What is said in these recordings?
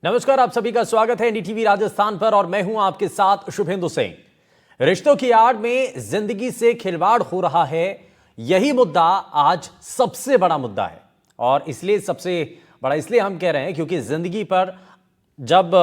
नमस्कार, आप सभी का स्वागत है एनडीटीवी राजस्थान पर और मैं हूं आपके साथ शुभेंदु सिंह। रिश्तों की आड़ में जिंदगी से खिलवाड़ हो रहा है, यही मुद्दा आज सबसे बड़ा मुद्दा है। और इसलिए सबसे बड़ा इसलिए हम कह रहे हैं क्योंकि जिंदगी पर जब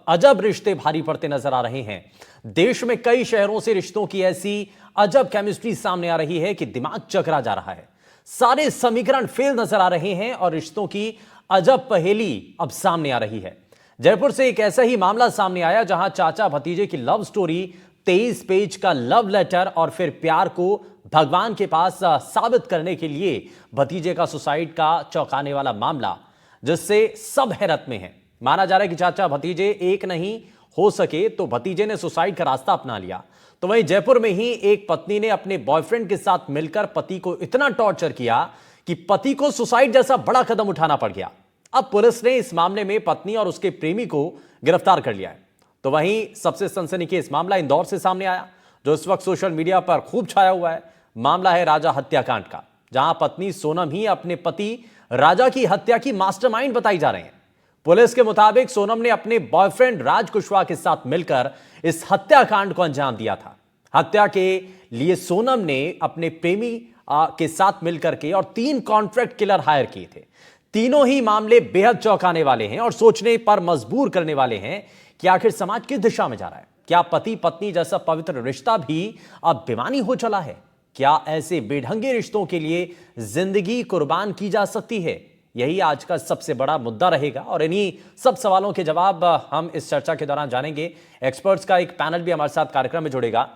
अजब रिश्ते भारी पड़ते नजर आ रहे हैं। देश में कई शहरों से रिश्तों की ऐसी अजब केमिस्ट्री सामने आ रही है कि दिमाग चकरा जा रहा है। सारे समीकरण फेल नजर आ रहे हैं और रिश्तों की अजब पहेली अब सामने आ रही है। जयपुर से एक ऐसा ही मामला सामने आया जहां चाचा भतीजे की लव स्टोरी, 23 पेज का लव लेटर और फिर प्यार को भगवान के पास साबित करने के लिए भतीजे का सुसाइड का चौंकाने वाला मामला, जिससे सब हैरत में हैं। माना जा रहा है कि चाचा भतीजे एक नहीं हो सके तो भतीजे ने सुसाइड का रास्ता अपना लिया। तो वहीं जयपुर में ही एक पत्नी ने अपने बॉयफ्रेंड के साथ मिलकर पति को इतना टॉर्चर किया कि पति को सुसाइड जैसा बड़ा कदम उठाना पड़ गया। अब पुलिस ने इस मामले में पत्नी और उसके प्रेमी को गिरफ्तार कर लिया है। तो वहीं सबसे सनसनीखेज मामला इंदौर से सामने आया, जो इस वक्त सोशल मीडिया पर खूब छाया हुआ है। मामला है राजा हत्याकांड का, जहां पत्नी सोनम ही अपने पति राजा की हत्या की मास्टरमाइंड बताई जा रहे हैं। पुलिस के मुताबिक सोनम ने अपने बॉयफ्रेंड राज कुशवाहा के साथ मिलकर इस हत्याकांड को अंजाम दिया था। हत्या के लिए सोनम ने अपने प्रेमी के साथ मिलकर के और 3 कॉन्ट्रैक्ट किलर हायर किए थे। तीनों ही मामले बेहद चौंकाने वाले हैं और सोचने पर मजबूर करने वाले हैं कि आखिर समाज किस दिशा में जा रहा है। क्या पति पत्नी जैसा पवित्र रिश्ता भी अब बेईमानी हो चला है? क्या ऐसे बेढंगे रिश्तों के लिए जिंदगी कुर्बान की जा सकती है? यही आज का सबसे बड़ा मुद्दा रहेगा और इन्हीं सब सवालों के जवाब हम इस चर्चा के दौरान जानेंगे। एक्सपर्ट्स का एक पैनल भी हमारे साथ कार्यक्रम में जुड़ेगा।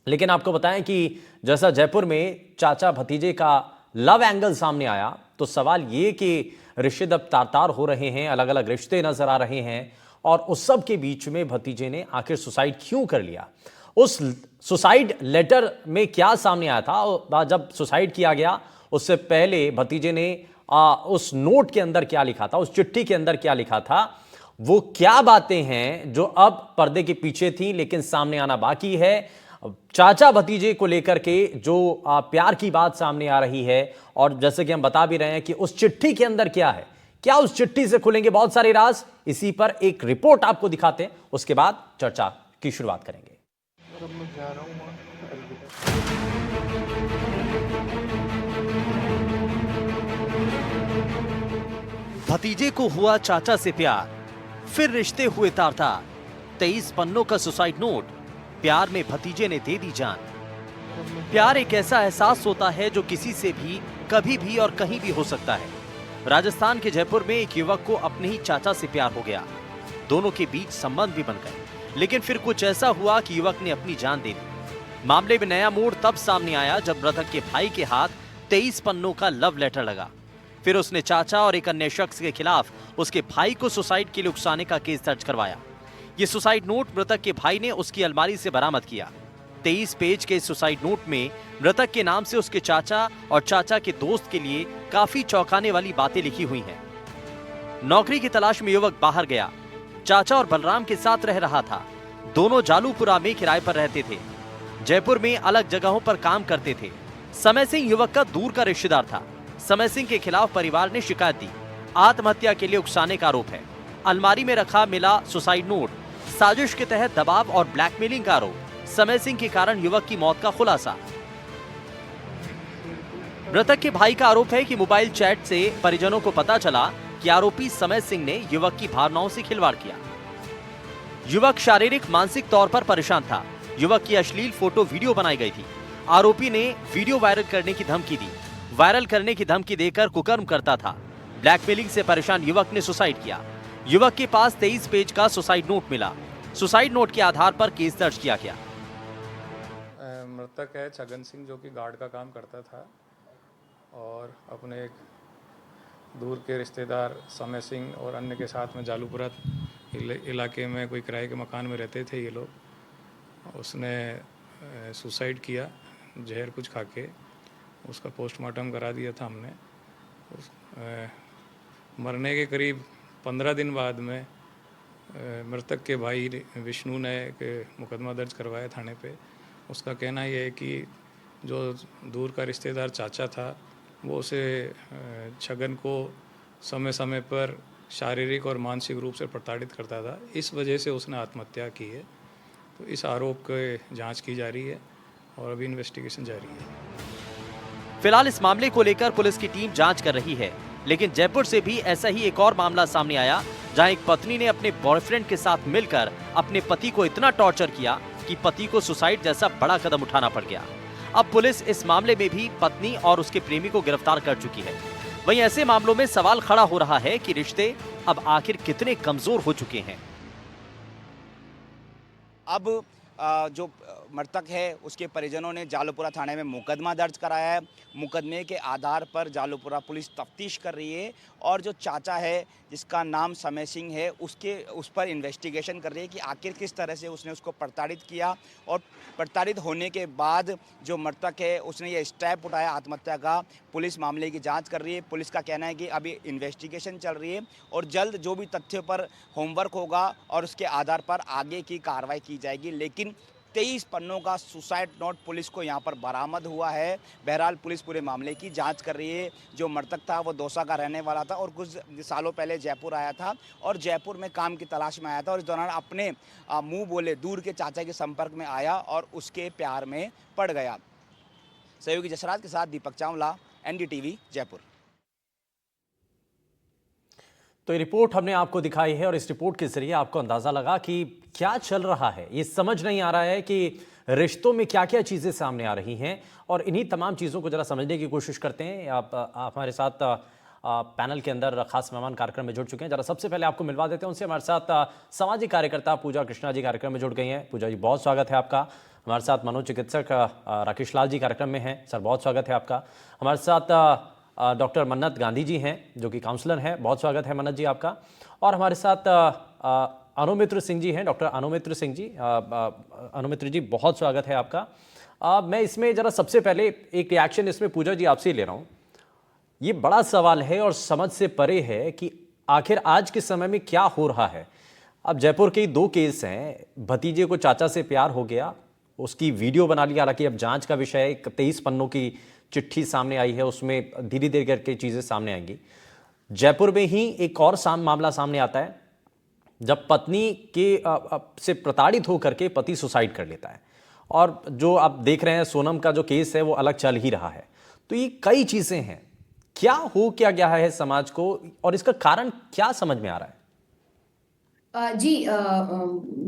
लेकिन आपको बताएं कि जैसा जयपुर में चाचा भतीजे का लव एंगल सामने आया, तो सवाल ये कि रिश्ते अब तार-तार हो रहे हैं, अलग अलग रिश्ते नजर आ रहे हैं और उस सब के बीच में भतीजे ने आखिर सुसाइड क्यों कर लिया? उस सुसाइड लेटर में क्या सामने आया था? जब सुसाइड किया गया उससे पहले भतीजे ने उस नोट के अंदर क्या लिखा था, उस चिट्ठी के अंदर क्या लिखा था, वो क्या बातें हैं जो अब पर्दे के पीछे थी लेकिन सामने आना बाकी है? चाचा भतीजे को लेकर के जो प्यार की बात सामने आ रही है और जैसे कि हम बता भी रहे हैं कि उस चिट्ठी के अंदर क्या है, क्या उस चिट्ठी से खुलेंगे बहुत सारे राज? इसी पर एक रिपोर्ट आपको दिखाते हैं, उसके बाद चर्चा की शुरुआत करेंगे। भतीजे को हुआ चाचा से प्यार, फिर रिश्ते हुए तार-तार। 23 पन्नों का सुसाइड नोट, प्यार में भतीजे ने दे दी जान। प्यार एक ऐसा एहसास होता है जो किसी से भी कभी भी और कहीं भी हो सकता है। राजस्थान के जयपुर में एक युवक को अपने ही चाचा से प्यार हो गया। दोनों के बीच संबंध भी बन गए, लेकिन फिर कुछ ऐसा हुआ कि युवक ने अपनी जान दे दी। मामले में नया मोड़ तब सामने आया जब मृतक के भाई के हाथ 23 पन्नों का लव लेटर लगा। फिर उसने चाचा और एक अन्य शख्स के खिलाफ उसके भाई को सुसाइड के लिए उकसाने का केस दर्ज करवाया। ये सुसाइड नोट मृतक के भाई ने उसकी अलमारी से बरामद किया। 23 पेज के सुसाइड नोट में मृतक के नाम से उसके चाचा और चाचा के दोस्त के लिए काफी चौंकाने वाली बातें लिखी हुई हैं। नौकरी की तलाश में युवक बाहर गया। चाचा और बलराम के साथ रह रहा था। दोनों जालूपुरा में किराए पर रहते थे। जयपुर में अलग जगहों पर काम करते थे। समय सिंह युवक का दूर का रिश्तेदार था। समय सिंह के खिलाफ परिवार ने शिकायत दी। आत्महत्या के लिए उकसाने का आरोप है। अलमारी में रखा मिला सुसाइड नोट, साजिश के तहत दबाव और ब्लैकमेलिंग का आरोप, समय सिंह के कारण युवक की मौत का खुलासा। मृतक के भाई का आरोप है कि मोबाइल चैट से परिजनों को पता चला कि आरोपी समय सिंह ने युवक की भावनाओं से खिलवाड़ किया। युवक शारीरिक मानसिक तौर पर परेशान था। युवक की अश्लील फोटो वीडियो बनाई गई थी। आरोपी ने वीडियो वायरल करने की धमकी दी। वायरल करने की धमकी देकर कुकर्म करता था। ब्लैकमेलिंग से परेशान युवक ने सुसाइड किया। युवक के पास 23 पेज का सुसाइड नोट मिला। सुसाइड नोट के आधार पर केस दर्ज किया गया। मृतक है छगन सिंह, जो कि गार्ड का काम करता था और अपने एक दूर के रिश्तेदार समय सिंह और अन्य के साथ में जालूपुरा इलाके में कोई किराए के मकान में रहते थे ये लोग। उसने सुसाइड किया, जहर कुछ खा के। उसका पोस्टमार्टम करा दिया था हमने। मरने के करीब 15 दिन बाद में मृतक के भाई विष्णु ने एक मुकदमा दर्ज करवाया थाने पे। उसका कहना यह है कि जो दूर का रिश्तेदार चाचा था वो उसे छगन को समय समय पर शारीरिक और मानसिक रूप से प्रताड़ित करता था। इस वजह से उसने आत्महत्या की है। तो इस आरोप की जांच की जा रही है और अभी इन्वेस्टिगेशन जारी है। फिलहाल इस मामले को लेकर पुलिस की टीम जांच कर रही है, लेकिन जयपुर से भी ऐसा ही एक और मामला सामने आया जहां एक पत्नी ने अपने बॉयफ्रेंड के साथ मिलकर अपने पति को इतना टॉर्चर किया कि पति को सुसाइड जैसा बड़ा कदम उठाना पड़ गया। अब पुलिस इस मामले में भी पत्नी और उसके प्रेमी को गिरफ्तार कर चुकी है। वहीं ऐसे मामलों में सवाल खड़ा हो रहा है कि रिश्ते अब आखिर कितने कमजोर हो चुके हैं। अब जो मृतक है उसके परिजनों ने जालूपुरा थाने में मुकदमा दर्ज कराया है। मुकदमे के आधार पर जालूपुरा पुलिस तफ्तीश कर रही है और जो चाचा है जिसका नाम समय सिंह है उस पर इन्वेस्टिगेशन कर रही है कि आखिर किस तरह से उसने उसको प्रताड़ित किया और प्रताड़ित होने के बाद जो मृतक है उसने ये स्टेप उठाया आत्महत्या का। पुलिस मामले की जांच कर रही है। पुलिस का कहना है कि अभी इन्वेस्टिगेशन चल रही है और जल्द जो भी तथ्यों पर होमवर्क होगा और उसके आधार पर आगे की कार्रवाई की जाएगी। लेकिन 23 पन्नों का सुसाइड नोट पुलिस को यहां पर बरामद हुआ है। बहरहाल पुलिस पूरे मामले की जांच कर रही है। जो मृतक था वो दौसा का रहने वाला था और कुछ सालों पहले जयपुर आया था और जयपुर में काम की तलाश में आया था और इस दौरान अपने मुंह बोले दूर के चाचा के संपर्क में आया और उसके प्यार में पड़ गया। सहयोगी जसराज के साथ दीपक चावला, NDTV जयपुर। तो ये रिपोर्ट हमने आपको दिखाई है और इस रिपोर्ट के जरिए आपको अंदाजा लगा कि क्या चल रहा है। ये समझ नहीं आ रहा है कि रिश्तों में क्या क्या चीजें सामने आ रही हैं और इन्हीं तमाम चीजों को जरा समझने की कोशिश करते हैं। आप हमारे साथ पैनल के अंदर खास मेहमान कार्यक्रम में जुड़ चुके हैं। जरा सबसे पहले आपको मिलवा देते हैं उनसे। हमारे साथ सामाजिक कार्यकर्ता पूजा कृष्णा जी कार्यक्रम में जुड़ गई हैं। पूजा जी बहुत स्वागत है आपका। हमारे साथ मनोचिकित्सक राकेश लाल जी कार्यक्रम में हैं। सर बहुत स्वागत है आपका। हमारे साथ डॉक्टर मन्नत गांधी जी हैं जो कि काउंसलर हैं। बहुत स्वागत है मन्नत जी आपका। और हमारे साथ अनुमित्र सिंह जी हैं, डॉक्टर अनुमित्र सिंह जी। अनुमित्र जी बहुत स्वागत है आपका। मैं इसमें ज़रा सबसे पहले एक रिएक्शन इसमें पूजा जी आपसे ही ले रहा हूँ। ये बड़ा सवाल है और समझ से परे है कि आखिर आज के समय में क्या हो रहा है। अब जयपुर के 2 केस हैं। भतीजे को चाचा से प्यार हो गया, उसकी वीडियो बना लिया। हालांकि अब जांच का विषय है। 23 पन्नों की चिट्ठी सामने आई है, उसमें धीरे धीरे करके चीज़ें सामने आएंगी। जयपुर में ही एक और मामला सामने आता है जब पत्नी के से प्रताड़ित होकर के पति सुसाइड कर लेता है। और जो आप देख रहे हैं सोनम का जो केस है वो अलग चल ही रहा है। तो ये कई चीज़ें हैं। क्या हो क्या गया है समाज को और इसका कारण क्या समझ में आ रहा है?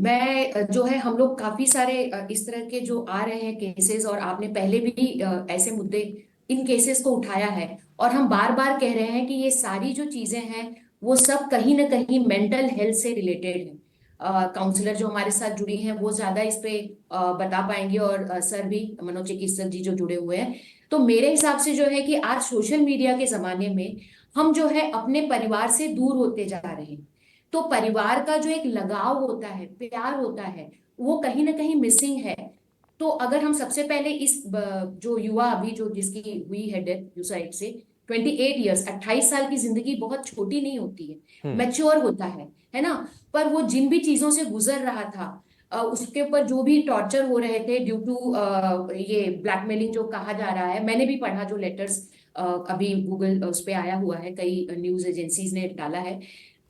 मैं जो है हम लोग काफी सारे इस तरह के जो आ रहे हैं केसेस और आपने पहले भी ऐसे मुद्दे इन केसेस को उठाया है और हम बार बार कह रहे हैं कि ये सारी जो चीजें हैं वो सब कहीं ना कहीं मेंटल हेल्थ से रिलेटेड है। काउंसलर जो हमारे साथ जुड़ी हैं वो ज्यादा इस पे बता पाएंगे और सर भी मनोचिकित्सक जी जो जुड़े हुए हैं। तो मेरे हिसाब से जो है कि आज सोशल मीडिया के जमाने में हम जो है अपने परिवार से दूर होते जा रहे हैं। तो परिवार का जो एक लगाव होता है, प्यार होता है, वो कहीं ना कहीं मिसिंग है। तो अगर हम सबसे पहले इस जो युवा अभी जो जिसकी हुई है डेथ सुसाइड से 28 इयर्स 28 साल की जिंदगी बहुत छोटी नहीं होती है, मैच्योर होता है ना। पर वो जिन भी चीजों से गुजर रहा था उसके ऊपर जो भी टॉर्चर हो रहे थे ड्यू टू ये ब्लैकमेलिंग जो कहा जा रहा है। मैंने भी पढ़ा जो लेटर्स अभी गूगल उस पे आया हुआ है, कई न्यूज एजेंसीज ने डाला है।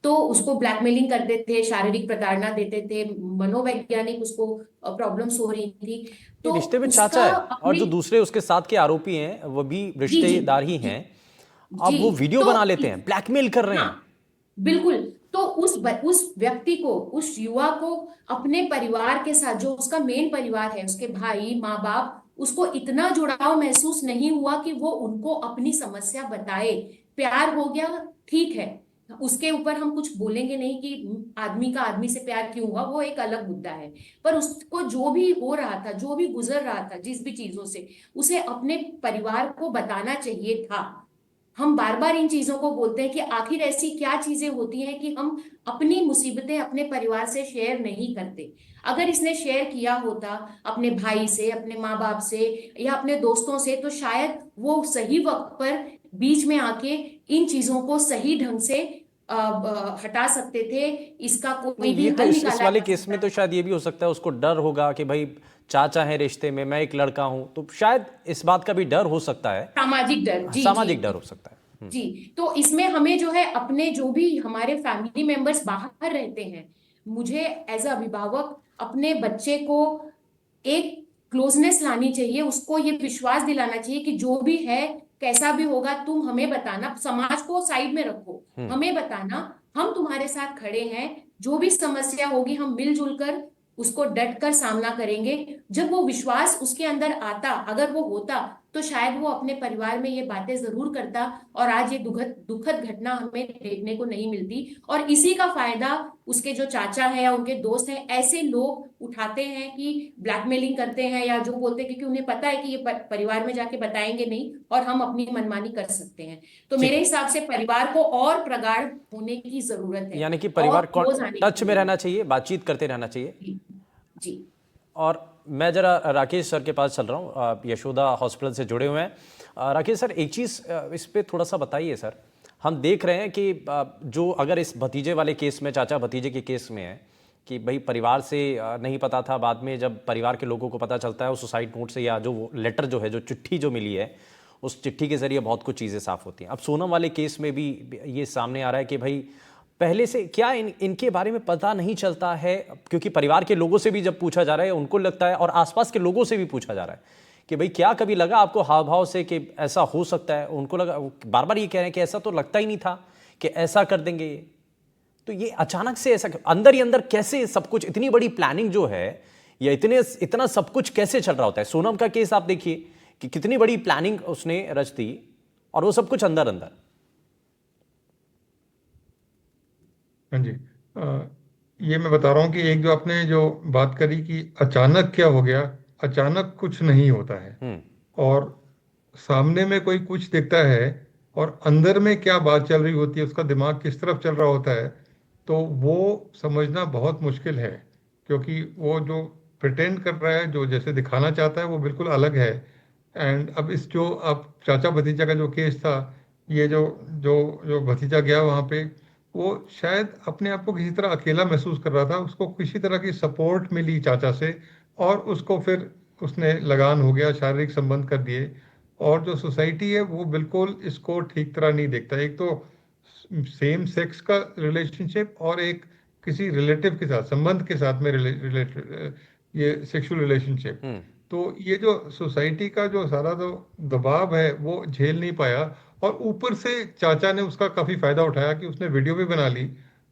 तो उसको ब्लैकमेलिंग करते थे, शारीरिक प्रताड़ना देते थे, मनोवैज्ञानिक उसको प्रॉब्लम्स हो रही थी। तो रिश्ते में चाचा है और जो दूसरे उसके साथ के आरोपी हैं वो भी रिश्तेदार ही हैं। अब वो वीडियो बना लेते हैं, ब्लैकमेल कर रहे हैं। बिल्कुल। तो उस व्यक्ति को, उस युवा को अपने परिवार के साथ जो उसका मेन परिवार है, उसके भाई माँ बाप, उसको इतना जुड़ाव महसूस नहीं हुआ कि वो उनको अपनी समस्या बताए। प्यार हो गया, ठीक है, उसके ऊपर हम कुछ बोलेंगे नहीं कि आदमी का आदमी से प्यार क्यों हुआ, वो एक अलग मुद्दा है। पर उसको जो भी हो रहा था, जो भी गुजर रहा था, जिस भी चीजों से, उसे अपने परिवार को बताना चाहिए था। हम बार बार इन चीजों को बोलते हैं कि आखिर ऐसी क्या चीजें होती हैं कि हम अपनी मुसीबतें अपने परिवार से शेयर नहीं करते। अगर इसने शेयर किया होता अपने भाई से, अपने माँ बाप से या अपने दोस्तों से, तो शायद वो सही वक्त पर बीच में आके इन चीजों को सही ढंग से हटा सकते थे। इसका कोई भी तो हल इस निकाला वाले जा केस सकता में तो शायद ये भी हो सकता है उसको डर होगा कि भाई चाचा है रिश्ते में, मैं एक लड़का हूं, तो शायद इस बात का भी डर हो सकता है। सामाजिक डर, जी सामाजिक जी डर हो सकता है। जी, तो इसमें हमें जो है अपने जो भी हमारे फैमिली मेंबर्स बाहर रहते हैं, मुझे एज अ अभिभावक अपने बच्चे को एक क्लोजनेस लानी चाहिए, उसको ये विश्वास दिलाना चाहिए कि जो भी है कैसा भी होगा तुम हमें बताना, समाज को साइड में रखो, हमें बताना, हम तुम्हारे साथ खड़े हैं, जो भी समस्या होगी हम मिलजुल कर उसको डट कर सामना करेंगे। जब वो विश्वास उसके अंदर आता, अगर वो होता, तो शायद वो अपने परिवार में ये बातें जरूर करता और आज ये दुखद दुखद घटना हमें देखने को नहीं मिलती। और इसी का फायदा उसके जो चाचा है या उनके दोस्त हैं, ऐसे लोग उठाते हैं कि ब्लैकमेलिंग करते हैं या जो बोलते हैं, क्योंकि उन्हें पता है कि ये परिवार में जाके बताएंगे नहीं और हम अपनी मनमानी कर सकते हैं। तो ठीक मेरे है, हिसाब से परिवार को और प्रगाढ़ होने की जरूरत है यानी कि और परिवार क्लोज आने टच की में रहना जरूरत चाहिए, बातचीत करते रहना चाहिए। है। जी। और मैं जरा राकेश सर के पास चल रहा हूँ, आप यशोदा हॉस्पिटल से जुड़े हुए हैं। राकेश सर, एक चीज़ इस पे थोड़ा सा बताइए सर। हम देख रहे हैं कि जो अगर इस भतीजे वाले केस में, चाचा भतीजे के केस में है कि भाई परिवार से नहीं पता था, बाद में जब परिवार के लोगों को पता चलता है उस सुसाइड नोट से या जो वो लेटर जो है, जो चिट्ठी जो मिली है, उस चिट्ठी के जरिए बहुत कुछ चीज़ें साफ होती हैं। अब सोनम वाले केस में भी ये सामने आ रहा है कि भाई पहले से क्या इनके बारे में पता नहीं चलता है, क्योंकि परिवार के लोगों से भी जब पूछा जा रहा है उनको लगता है, और आसपास के लोगों से भी पूछा जा रहा है कि भाई क्या कभी लगा आपको हाव भाव से कि ऐसा हो सकता है? उनको लगा, बार बार ये कह रहे हैं कि ऐसा तो लगता ही नहीं था कि ऐसा कर देंगे ये। तो ये अचानक से ऐसा अंदर ही अंदर कैसे सब कुछ, इतनी बड़ी प्लानिंग जो है या इतना सब कुछ कैसे चल रहा होता है? सोनम का केस आप देखिए कि कितनी बड़ी प्लानिंग उसने रच दी और वो सब कुछ अंदर अंदर। हाँ जी। ये मैं बता रहा हूँ कि एक जो आपने जो बात करी कि अचानक क्या हो गया, अचानक कुछ नहीं होता है। और सामने में कोई कुछ दिखता है और अंदर में क्या बात चल रही होती है, उसका दिमाग किस तरफ चल रहा होता है, तो वो समझना बहुत मुश्किल है। क्योंकि वो जो प्रिटेंड कर रहा है, जो जैसे दिखाना चाहता है, वो बिल्कुल अलग है। एंड अब इस जो अब चाचा भतीजा का जो केस था, ये जो जो जो भतीजा गया वहाँ पे, वो शायद अपने आप को किसी तरह अकेला महसूस कर रहा था, उसको किसी तरह की सपोर्ट मिली चाचा से, और उसको फिर उसने लगान हो गया, शारीरिक संबंध कर दिए। और जो सोसाइटी है वो बिल्कुल इसको ठीक तरह नहीं देखता। एक तो सेम सेक्स का रिलेशनशिप और एक किसी रिलेटिव के साथ, संबंध के साथ में रिलेटेड ये सेक्सुअल रिलेशनशिप, तो ये जो सोसाइटी का जो सारा जो दबाव है वो झेल नहीं पाया। और ऊपर से चाचा ने उसका काफी फायदा उठाया कि उसने वीडियो भी बना ली।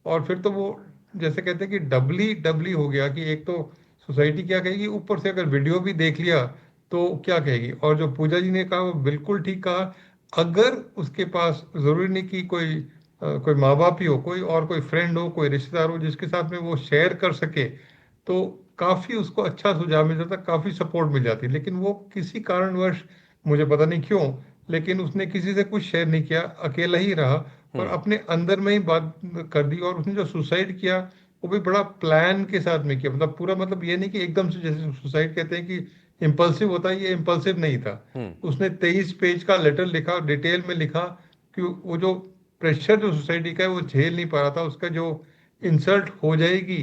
और फिर तो वो जैसे कहते हैं कि डबली डबली हो गया कि एक तो सोसाइटी क्या कहेगी, ऊपर से अगर वीडियो भी देख लिया तो क्या कहेगी। और जो पूजा जी ने कहा वो बिल्कुल ठीक कहा, अगर उसके पास जरूरी नहीं कि कोई माँ बाप ही हो, कोई और कोई फ्रेंड हो, कोई रिश्तेदार हो जिसके साथ में वो शेयर कर सके, तो काफी उसको अच्छा सुझाव मिल जाता, काफी सपोर्ट मिल जाती। लेकिन वो किसी कारणवश, मुझे पता नहीं क्यों, लेकिन उसने किसी से कुछ शेयर नहीं किया, अकेला ही रहा और अपने अंदर में ही बात कर दी। और उसने जो सुसाइड किया वो भी बड़ा प्लान के साथ में किया, मतलब पूरा, मतलब ये नहीं कि एकदम से, जैसे सुसाइड कहते हैं कि इम्पल्सिव होता है, ये इम्पल्सिव नहीं था। उसने 23 पेज का लेटर लिखा, डिटेल में लिखा कि वो जो प्रेशर जो सोसाइटी का है वो झेल नहीं पा रहा था, उसका जो इंसल्ट हो जाएगी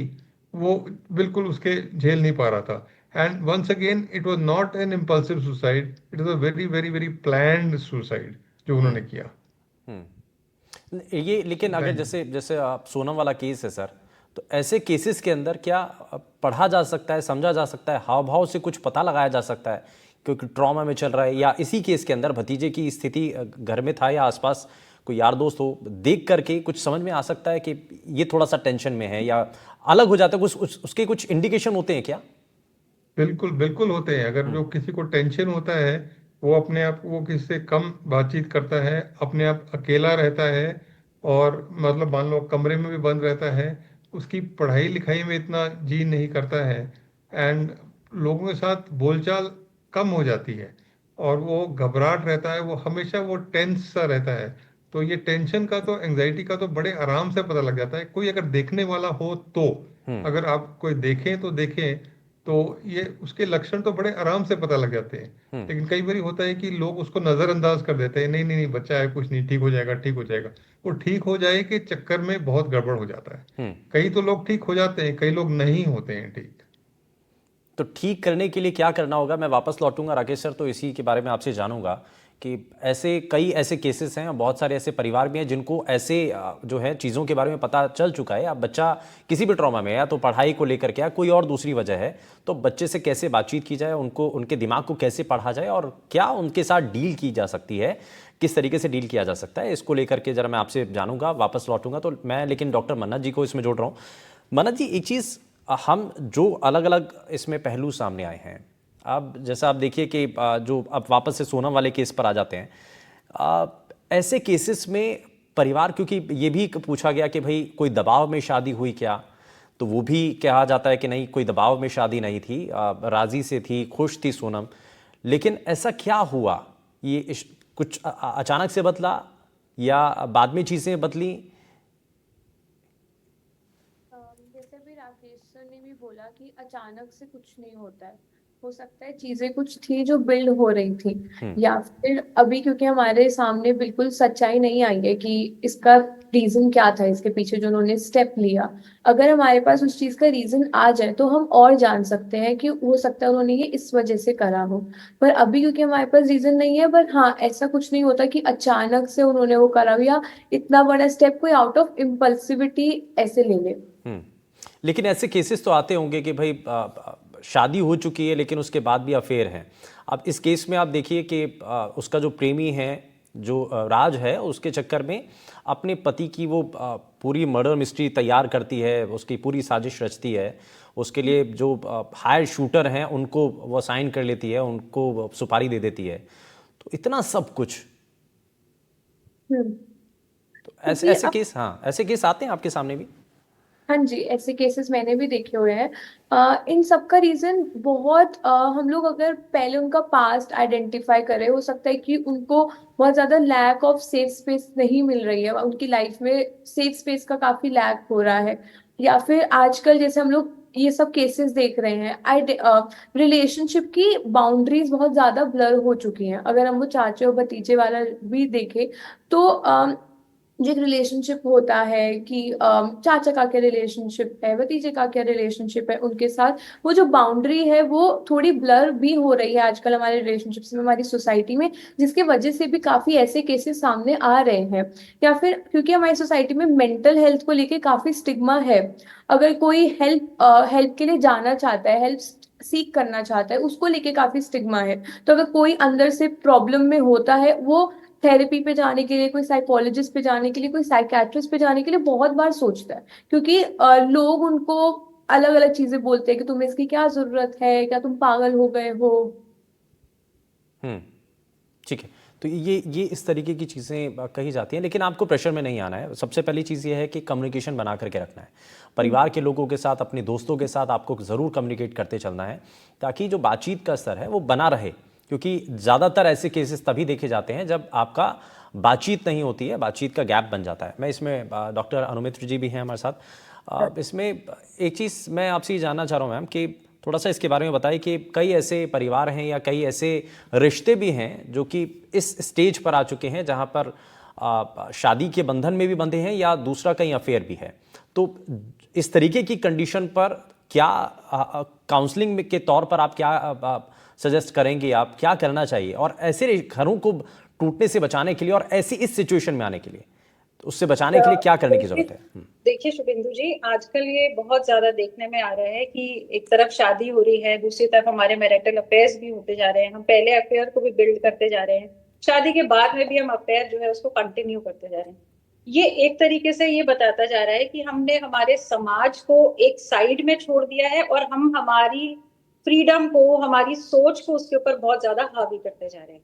वो बिल्कुल उसके झेल नहीं पा रहा था। And once again it was not an impulsive suicide, it was a very very very planned suicide जो उन्होंने किया। ये लेकिन अगर जैसे जैसे आप सोनम वाला केस है सर, तो ऐसे केसेस के अंदर क्या पढ़ा जा सकता है, समझा जा सकता है, हाव भाव से कुछ पता लगाया जा सकता है क्योंकि ट्रॉमा में चल रहा है, या इसी केस के अंदर भतीजे की स्थिति घर में था या आसपास कोई यार दोस्त हो, देख करके कुछ समझ में आ सकता है कि ये थोड़ा सा टेंशन में है या अलग हो जाता है, उसके कुछ इंडिकेशन होते हैं क्या? बिल्कुल बिल्कुल होते हैं। अगर जो किसी को टेंशन होता है, वो अपने आप, वो किसी से कम बातचीत करता है, अपने आप अकेला रहता है, और मतलब मान लो कमरे में भी बंद रहता है, उसकी पढ़ाई लिखाई में इतना जी नहीं करता है, एंड लोगों के साथ बोलचाल कम हो जाती है, और वो घबराहट रहता है, वो हमेशा वो टेंस सा रहता है। तो ये टेंशन का तो, एंजाइटी का तो बड़े आराम से पता लग जाता है, कोई अगर देखने वाला हो तो। अगर आप कोई देखें तो देखें, तो ये उसके लक्षण तो बड़े आराम से पता लग जाते हैं। लेकिन कई बार होता है कि लोग उसको नजरअंदाज कर देते हैं, नहीं नहीं नहीं बच्चा है, कुछ नहीं, ठीक हो जाएगा ठीक हो जाएगा। वो ठीक हो जाए के चक्कर में बहुत गड़बड़ हो जाता है। कई तो लोग ठीक हो जाते हैं, कई लोग नहीं होते हैं ठीक। तो ठीक करने के लिए क्या करना होगा? मैं वापस लौटूंगा राकेश सर, तो इसी के बारे में आपसे जानूंगा कि कई ऐसे केसेस हैं, बहुत सारे ऐसे परिवार भी हैं जिनको ऐसे जो है चीज़ों के बारे में पता चल चुका है। अब बच्चा किसी भी ट्रॉमा में है, या तो पढ़ाई को लेकर के, या कोई और दूसरी वजह है, तो बच्चे से कैसे बातचीत की जाए, उनको उनके दिमाग को कैसे पढ़ा जाए और क्या उनके साथ डील की जा सकती है, किस तरीके से डील किया जा सकता है, इसको लेकर के जरा मैं आपसे जानूंगा, वापस लौटूंगा। तो मैं लेकिन डॉक्टर मन्नत जी को इसमें जोड़ रहा हूँ। मन्नत जी, एक चीज़, हम जो अलग अलग इसमें पहलू सामने आए हैं, अब जैसा आप देखिए कि जो अब वापस से सोनम वाले केस पर आ जाते हैं, ऐसे केसेस में परिवार, क्योंकि ये भी पूछा गया कि भाई कोई दबाव में शादी हुई क्या, तो वो भी कहा जाता है कि नहीं, कोई दबाव में शादी नहीं थी, राजी से थी, खुश थी सोनम। लेकिन ऐसा क्या हुआ, ये कुछ अचानक से बदला या बाद में चीज़ें बदली? जैसे भी राकेश सर ने भी बोला कि अचानक से कुछ नहीं होता है, हो सकता है चीजें कुछ थी जो बिल्ड हो रही थी, या फिर अभी क्योंकि हमारे सामने बिल्कुल सच्चाई नहीं आई है कि इसका रीजन क्या था, इसके पीछे जो उन्होंने स्टेप लिया। अगर हमारे पास उस चीज का रीजन आ जाए तो हम और जान सकते हैं कि हो सकता है उन्होंने ये इस वजह से करा हो। पर अभी क्योंकि हमारे पास रीजन नहीं है, पर हाँ, ऐसा कुछ नहीं होता कि अचानक से उन्होंने वो करा हो या इतना बड़ा स्टेप कोई आउट ऑफ इम्पल्सिविटी ऐसे ले ले। लेकिन ऐसे केसेस तो आते होंगे कि भाई शादी हो चुकी है लेकिन उसके बाद भी अफेयर है। अब इस केस में आप देखिए कि उसका जो प्रेमी है, जो राज है, उसके चक्कर में अपने पति की वो पूरी मर्डर मिस्ट्री तैयार करती है, उसकी पूरी साजिश रचती है, उसके लिए जो हायर शूटर हैं उनको वो साइन कर लेती है, उनको सुपारी दे देती है, तो इतना सब कुछ। तो ऐसे केस, हाँ, ऐसे केस आते हैं आपके सामने भी? हाँ जी, ऐसे केसेस मैंने भी देखे हुए हैं। इन सब का रीजन बहुत हम लोग अगर पहले उनका पास्ट आइडेंटिफाई करें, हो सकता है कि उनको बहुत ज्यादा लैक ऑफ सेफ स्पेस नहीं मिल रही है, उनकी लाइफ में सेफ स्पेस का काफी लैक हो रहा है, या फिर आजकल जैसे हम लोग ये सब केसेस देख रहे हैं, रिलेशनशिप की बाउंड्रीज बहुत ज्यादा ब्लर हो चुकी हैं। अगर हम वो चाचे और भतीजे वाला भी देखें तो जो एक रिलेशनशिप होता है कि चाचा का क्या रिलेशनशिप है, भतीजे का क्या रिलेशनशिप है, उनके साथ वो जो बाउंड्री है वो थोड़ी ब्लर भी हो रही है आजकल हमारे रिलेशनशिप्स में, हमारी सोसाइटी में, जिसकी वजह से भी काफी ऐसे केसेस सामने आ रहे हैं। या फिर क्योंकि हमारी सोसाइटी में मेंटल हेल्थ को लेके काफी स्टिग्मा है। अगर कोई हेल्प के लिए जाना चाहता है, हेल्प सीख करना चाहता है, उसको लेके काफी स्टिग्मा है। तो अगर कोई अंदर से प्रॉब्लम में होता है, वो थेरेपी पे जाने के लिए, कोई साइकोलॉजिस्ट पे जाने के लिए, कोई साइकेट्रिस्ट पे जाने के लिए बहुत बार सोचता है, क्योंकि लोग उनको अलग अलग चीजें बोलते हैं कि तुम्हें इसकी क्या जरूरत है, क्या तुम पागल हो गए हो। ठीक है, तो ये इस तरीके की चीज़ें कही जाती हैं, लेकिन आपको प्रेशर में नहीं आना है। सबसे पहली चीज़ ये है कि कम्युनिकेशन बना करके रखना है, परिवार के लोगों के साथ, अपने दोस्तों के साथ आपको ज़रूर कम्युनिकेट करते चलना है, ताकि जो बातचीत का स्तर है वो बना रहे। क्योंकि ज़्यादातर ऐसे केसेस तभी देखे जाते हैं जब आपका बातचीत नहीं होती है, बातचीत का गैप बन जाता है। मैं इसमें डॉक्टर अनुमित्र जी भी हैं हमारे साथ। इसमें एक चीज़ मैं आपसे ये जानना चाह रहा हूँ मैम कि थोड़ा सा इसके बारे में बताइए कि कई ऐसे परिवार हैं या कई ऐसे रिश्ते भी हैं जो कि इस स्टेज पर आ चुके हैं जहाँ पर शादी के बंधन में भी बंधे हैं या दूसरा कहीं अफेयर भी है। तो इस तरीके की कंडीशन पर क्या काउंसलिंग के तौर पर आप क्या सजेस्ट करेंगे, आप क्या करना चाहिए, और ऐसे घरों को टूटने से बचाने के लिए और ऐसी इस सिचुएशन में आने के लिए, तो उससे बचाने के लिए क्या करने की जरूरत है? देखिए शुभेंदु जी, आजकल ये बहुत ज्यादा देखने में आ रहा है कि एक तरफ शादी हो रही है, दूसरी तरफ हमारे मैरिटल अफेयर्स भी होते जा रहे हैं। हम पहले अफेयर को भी बिल्ड करते जा रहे हैं, शादी के बाद में भी हम अफेयर जो है उसको कंटिन्यू करते जा रहे हैं। ये एक तरीके से ये बताता जा रहा है कि हमने हमारे समाज को एक साइड में छोड़ दिया है और हम हमारी फ्रीडम को, हमारी सोच को उसके ऊपर बहुत ज्यादा हावी करते जा रहे हैं।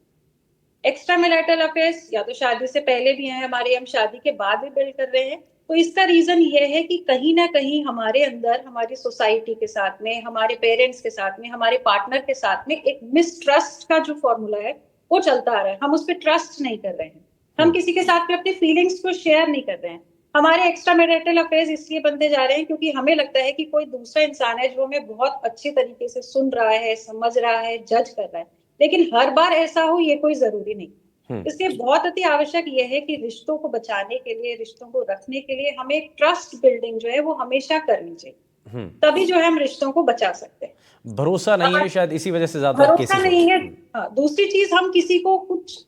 एक्स्ट्रा मैरिटल अफेयर्स या तो शादी से पहले भी हैं हमारे, हम शादी के बाद भी बिल्ड कर रहे हैं। तो इसका रीजन ये है कि कहीं ना कहीं हमारे अंदर, हमारी सोसाइटी के साथ में, हमारे पेरेंट्स के साथ में, हमारे पार्टनर के साथ में एक मिसट्रस्ट का जो फॉर्मूला है वो चलता आ रहा है। हम उस पर ट्रस्ट नहीं कर रहे हैं, हम किसी के साथ में अपनी फीलिंग्स को शेयर नहीं कर रहे हैं। हमारे एक्स्ट्रा मैरिटल अफेयर्स इसलिए बनते जा रहे हैं क्योंकि हमें लगता है कि कोई दूसरा इंसान है जो हमें बहुत अच्छी तरीके से सुन रहा है, समझ रहा है, जज कर रहा है। लेकिन हर बार ऐसा हो ये कोई जरूरी नहीं। इसलिए बहुत अति आवश्यक ये है कि रिश्तों को बचाने के लिए, रिश्तों को रखने के लिए हमें एक ट्रस्ट बिल्डिंग जो है वो हमेशा करनी चाहिए, तभी जो है हम रिश्तों को बचा सकते हैं। भरोसा नहीं है शायद, इसी वजह से ज्यादा भरोसा नहीं है। हाँ, दूसरी चीज, हम किसी को कुछ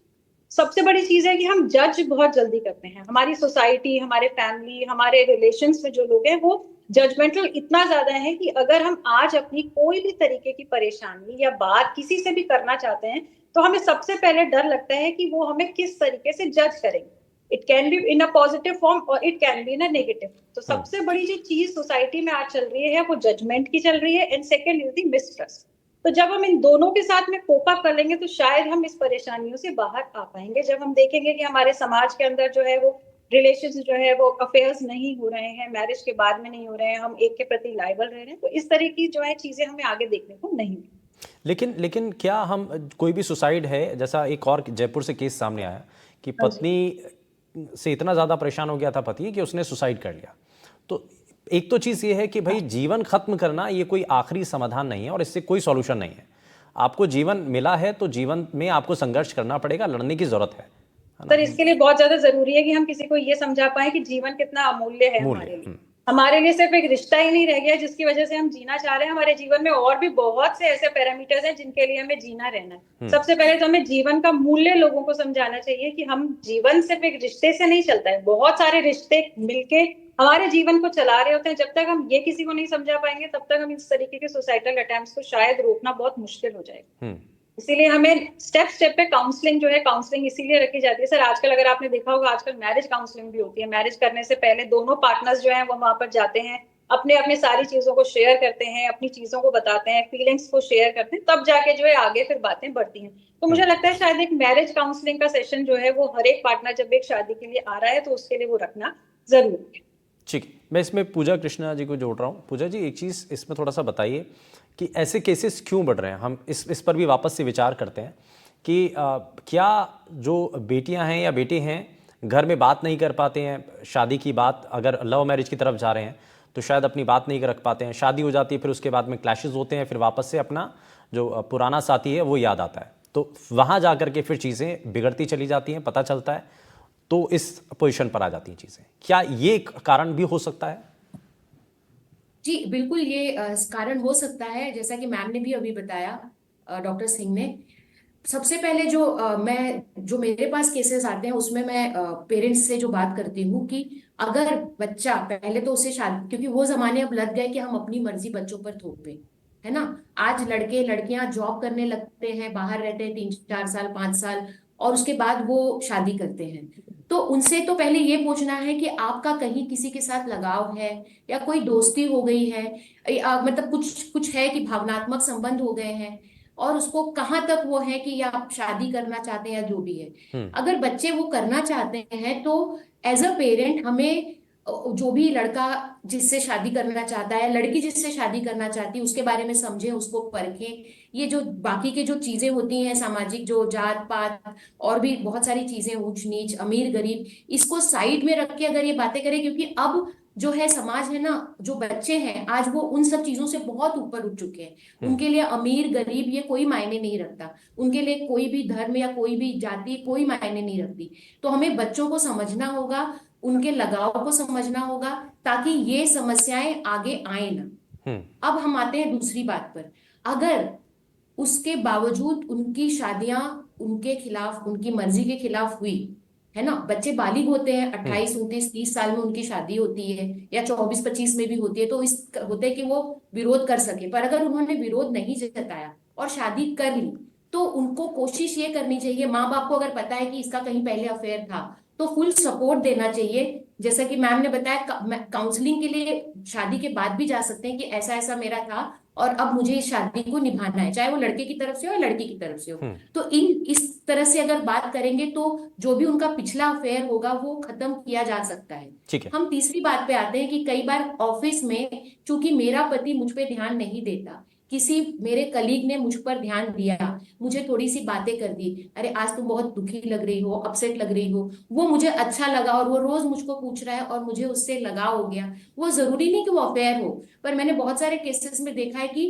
सबसे बड़ी चीज है कि हम जज बहुत जल्दी करते हैं। हमारी सोसाइटी, हमारे फैमिली, हमारे रिलेशंस में जो लोग हैं वो जजमेंटल इतना ज्यादा है कि अगर हम आज अपनी कोई भी तरीके की परेशानी या बात किसी से भी करना चाहते हैं तो हमें सबसे पहले डर लगता है कि वो हमें किस तरीके से जज करेंगे। It can be in a positive form और it can be in a negative. तो सबसे बड़ी जो चीज सोसाइटी में आज चल रही है वो जजमेंट की चल रही है, and second is the mistrust. तो जब हम इन दोनों के साथ में कोप अप कर लेंगे तो शायद हम इस परेशानियों से बाहर आ पाएंगे। जब हम देखेंगे कि हमारे समाज के अंदर जो है वो रिलेशंस जो है वो अफेयर्स नहीं हो रहे हैं, मैरिज के बाद में नहीं हो रहे हैं, हम एक के प्रति लायबल रह रहे हैं, तो इस तरह की जो है चीजें हमें आगे देखने को नहीं मिलेंगी। लेकिन क्या हम कोई भी सुसाइड है, जैसा एक और जयपुर से केस सामने आया कि पत्नी से इतना ज़्यादा परेशान हो गया था पति कि उसने सुसाइड कर लिया। तो एक तो चीज़ ये है कि भाई जीवन खत्म करना ये कोई आखिरी समाधान नहीं है और इससे कोई सॉल्यूशन नहीं है। आपको जीवन मिला है तो जीवन में आपको संघर्ष करना पड़ेगा, लड़ने की जरूरत है सर। इसके लिए बहुत ज्यादा जरूरी है कि हम किसी को ये समझा पाए कि जीवन कितना अमूल्य है हमारे लिए। हमारे लिए सिर्फ एक रिश्ता ही नहीं रह गया जिसकी वजह से हम जीना चाह रहे हैं, हमारे जीवन में और भी बहुत से ऐसे पैरामीटर्स हैं जिनके लिए हमें जीना रहना है। सबसे पहले तो हमें जीवन का मूल्य लोगों को समझाना चाहिए कि हम जीवन सिर्फ एक रिश्ते से नहीं चलता है, बहुत सारे रिश्ते मिलके हमारे जीवन को चला रहे होते हैं। जब तक हम ये किसी को नहीं समझा पाएंगे तब तक हम इस तरीके के सोसाइटल अटेम्प्ट्स को शायद रोकना बहुत मुश्किल हो जाएगा। इसीलिए हमें स्टेप स्टेप पे काउंसलिंग जो है, काउंसलिंग इसीलिए रखी जाती है सर। आजकल अगर आपने देखा होगा आजकल मैरिज काउंसलिंग भी होती है। मैरिज करने से पहले दोनों पार्टनर्स जो हैं वो वहां पर जाते हैं, अपने अपने सारी चीजों को शेयर करते हैं, अपनी चीजों को बताते हैं, फीलिंग्स को शेयर करते हैं, तब जाके जो है आगे फिर बातें बढ़ती हैं। तो मुझे लगता है शायद एक मैरिज काउंसलिंग का सेशन जो है वो हर एक पार्टनर जब एक शादी के लिए आ रहा है तो उसके लिए वो रखना जरूरी है। ठीक है, मैं इसमें पूजा कृष्णा जी को जोड़ रहा हूँ। पूजा जी, एक चीज़ इसमें थोड़ा सा बताइए कि ऐसे केसेस क्यों बढ़ रहे हैं। हम इस पर भी वापस से विचार करते हैं कि क्या जो बेटियां हैं या बेटे हैं घर में बात नहीं कर पाते हैं, शादी की बात अगर लव मैरिज की तरफ जा रहे हैं तो शायद अपनी बात नहीं रख पाते हैं, शादी हो जाती है, फिर उसके बाद में क्लैशेस होते हैं, फिर वापस से अपना जो पुराना साथी है वो याद आता है, तो वहाँ जा कर के फिर चीज़ें बिगड़ती चली जाती हैं, पता चलता है, तो इस पोजीशन पर आ जाती हैं चीज़ें। क्या ये एक कारण भी हो सकता है? जी बिल्कुल, ये कारण हो सकता है। जैसा कि मैम ने भी अभी बताया, डॉक्टर सिंह ने, सबसे पहले जो मेरे पास केसेस आते हैं उसमें मैं पेरेंट्स से जो बात करती हूँ कि अगर बच्चा पहले तो उसे शादी, क्योंकि वो जमाने अब लग गए कि हम अपनी मर्जी बच्चों पर थोपें, है ना। आज लड़के लड़कियां जॉब करने लगते हैं, बाहर रहते हैं 3-4 साल 5 साल, और उसके बाद वो शादी करते हैं। तो उनसे तो पहले ये पूछना है कि आपका कहीं किसी के साथ लगाव है या कोई दोस्ती हो गई है, मतलब कुछ कुछ है कि भावनात्मक संबंध हो गए हैं, और उसको कहाँ तक वो है कि या आप शादी करना चाहते हैं या जो भी है। अगर बच्चे वो करना चाहते हैं तो एज अ पेरेंट हमें जो भी लड़का जिससे शादी करना चाहता है, लड़की जिससे शादी करना चाहती है, उसके बारे में समझें, उसको परखें। ये जो बाकी के जो चीजें होती हैं सामाजिक, जो जात पात और भी बहुत सारी चीजें, ऊंच नीच अमीर गरीब, इसको साइड में रख के अगर ये बातें करें, क्योंकि अब जो है समाज है ना, जो बच्चे हैं आज वो उन सब चीजों से बहुत ऊपर उठ चुके हैं। उनके लिए अमीर गरीब ये कोई मायने नहीं रखता, उनके लिए कोई भी धर्म या कोई भी जाति कोई मायने नहीं रखती। तो हमें बच्चों को समझना होगा, उनके लगाव को समझना होगा, ताकि ये समस्याएं आगे आए ना। अब हम आते हैं दूसरी बात पर। अगर उसके बावजूद उनकी शादियां उनके खिलाफ, उनकी मर्जी के खिलाफ हुई, है ना, बच्चे बालिग होते हैं, 28, 29, 30 साल में उनकी शादी होती है, या 24, 25 में भी होती है, तो इस होते है कि वो विरोध कर सके। पर अगर उन्होंने विरोध नहीं जताया और शादी कर ली, तो उनको कोशिश ये करनी चाहिए, माँ बाप को अगर पता है कि इसका कहीं पहले अफेयर था तो फुल सपोर्ट देना चाहिए। जैसा कि मैम ने बताया, काउंसलिंग के लिए शादी के बाद भी जा सकते हैं कि ऐसा ऐसा मेरा था और अब मुझे इस शादी को निभाना है, चाहे वो लड़के की तरफ से हो या लड़की की तरफ से हो। तो इस तरह से अगर बात करेंगे तो जो भी उनका पिछला अफेयर होगा वो खत्म किया जा सकता है। ठीक है। हम तीसरी बात पे आते हैं कि कई बार ऑफिस में, चूंकि मेरा पति मुझ पे ध्यान नहीं देता, किसी मेरे कलीग ने मुझ पर ध्यान दिया, मुझे थोड़ी सी बातें कर दी, अरे आज तुम बहुत दुखी लग रही हो, अपसेट लग रही हो, वो मुझे अच्छा लगा और वो रोज मुझको पूछ रहा है और मुझे उससे लगाव हो गया। वो जरूरी नहीं कि वो अफेयर हो, पर मैंने बहुत सारे केसेस में देखा है कि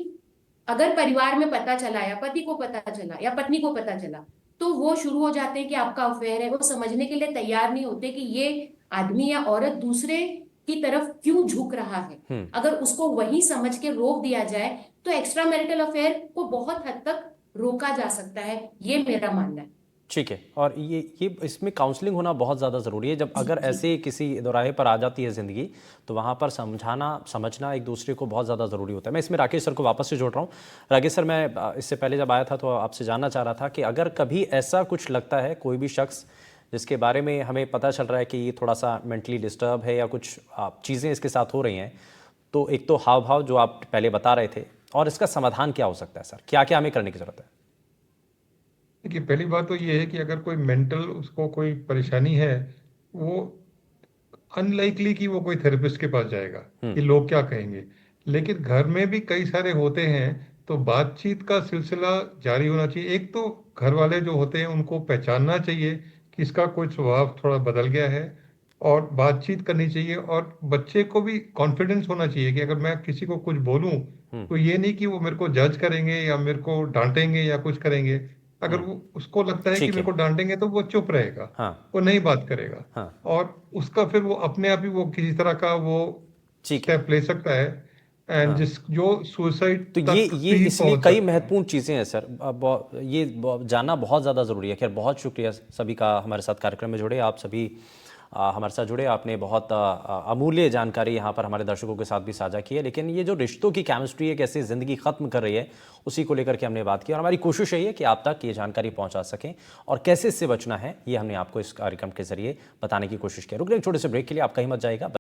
अगर परिवार में पता चला या पति को पता चला या पत्नी को पता चला, तो वो शुरू हो जाते हैं कि आपका अफेयर है। वो समझने के लिए तैयार नहीं होते कि ये आदमी या औरत दूसरे की तरफ क्यों झुक रहा है। अगर उसको वही समझ के रोक दिया जाए तो एक्स्ट्रा मैरिटल अफेयर को बहुत हद तक रोका जा सकता है, ये मेरा मानना है। ठीक है। और ये इसमें काउंसलिंग होना बहुत ज़्यादा ज़रूरी है। जब अगर ऐसे किसी दोराहे पर आ जाती है ज़िंदगी, तो वहाँ पर समझना एक दूसरे को बहुत ज़्यादा ज़रूरी होता है। मैं इसमें राकेश सर को वापस से जोड़ रहा हूँ। राकेश सर, मैं इससे पहले जब आया था तो आपसे जानना चाह रहा था कि अगर कभी ऐसा कुछ लगता है, कोई भी शख्स जिसके बारे में हमें पता चल रहा है कि ये थोड़ा सा मेंटली डिस्टर्ब है या कुछ चीज़ें इसके साथ हो रही हैं, तो एक तो हाव भाव जो आप पहले बता रहे थे, और इसका समाधान क्या हो सकता है सर? क्या क्या हमें करने की ज़रूरत है? देखिए, पहली बात तो ये है कि अगर कोई मेंटल उसको कोई परेशानी है, वो अनलाइकली कि वो कोई थेरेपिस्ट के पास जाएगा कि लोग क्या कहेंगे। लेकिन घर में भी कई सारे होते हैं, तो बातचीत का सिलसिला जारी होना चाहिए। एक तो घर वाले जो होते हैं उनको पहचानना चाहिए कि इसका कोई स्वभाव थोड़ा बदल गया है, और बातचीत करनी चाहिए। और बच्चे को भी कॉन्फिडेंस होना चाहिए कि अगर मैं किसी को कुछ बोलूं, तो ये नहीं कि वो मेरे को जज करेंगे या मेरे को डांटेंगे या कुछ करेंगे। अगर वो उसको लगता है कि ठीक मेरे है। को डांटेंगे तो वो चुप रहेगा, हाँ। वो नहीं बात करेगा। हाँ। और उसका फिर वो अपने आप ही वो किसी तरह का वो ठीक है। स्टेप ले सकता है, एंड हाँ। जो सुसाइड तो तक ये भी इसमें पहुंच कई सकता है। महत्वपूर्ण चीज़ें हैं सर। ये जानना बहुत ज़्यादा ज़रूरी है। खैर, बहुत शुक्रिया सभी का हमारे साथ कार्यक्रम में जुड़े। आप सभी हमारे साथ जुड़े, आपने बहुत अमूल्य जानकारी यहाँ पर हमारे दर्शकों के साथ भी साझा की है। लेकिन ये जो रिश्तों की केमिस्ट्री है, कैसे ज़िंदगी ख़त्म कर रही है, उसी को लेकर के हमने बात की, और हमारी कोशिश यही है कि आप तक ये जानकारी पहुँचा सकें और कैसे इससे बचना है, ये हमने आपको इस कार्यक्रम के जरिए बताने की कोशिश की। रुक रहे एक छोटे से ब्रेक के लिए, आपका ही मत जाएगा।